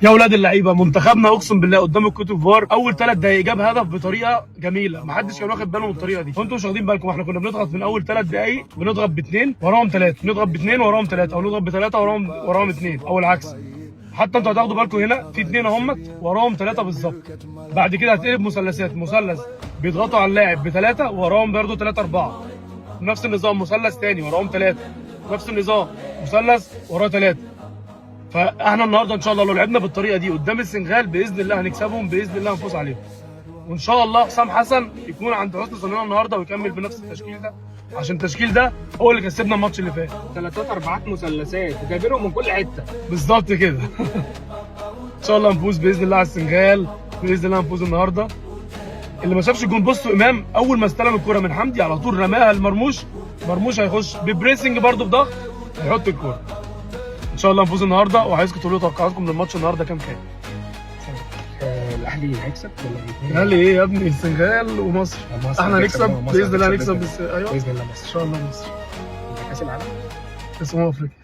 يا اولاد اللعيبه، منتخبنا اقسم بالله قدام الكوت ديفوار اول 3 دقايق جاب هدف بطريقه جميله، ما حدش كان واخد باله من الطريقه دي، وانتم مش واخدين بالكم. احنا كنا بنضغط من اول 3 دقايق، بنضغط باثنين وراهم ثلاثه، نضغط باثنين وراهم ثلاثه، او نضغط بثلاثه وراهم اثنين، او العكس. حتى انتوا هتاخدوا بالكم هنا في اثنين اهمت وراهم ثلاثه بالظبط. بعد كده هتقلب مثلثات، مثلث بيضغطوا على اللاعب بثلاثه وراهم برده ثلاثه اربعه. نفس النظام مثلث ثاني وراهم ثلاثه، نفس النظام مثلث وراه ثلاثه. فاحنا النهارده ان شاء الله لو لعبنا بالطريقه دي قدام السنغال باذن الله هنكسبهم، باذن الله هنفوز عليهم. وان شاء الله حسام حسن يكون عند حسن ظننا النهارده ويكمل بنفس التشكيل ده، عشان التشكيل ده هو اللي كسبنا الماتش اللي فات. ثلاثات اربعات مثلثات وجايبينهم من كل حته. بالظبط كده. ان شاء الله نفوز باذن الله على السنغال، باذن الله نفوز النهارده. اللي ما شافش الجون، بصوا امام اول ما استلم الكره من حمدي على طول رماها لمرموش، مرموش هيخش ببريسنج برده بضغط هيحط الكره. ان شاء الله نفوز النهارده، وعايزكم تقولوا توقعاتكم للماتش النهارده كام. الاهلي هيكسب ولا الاثنين؟ الاهلي ايه يا ابني؟ السنغال ومصر. احنا هنكسب باذن الله، هنكسب. ايوه باذن الله ان مصر. شاء الله مصر. كاس العالم. كاس افريقيا.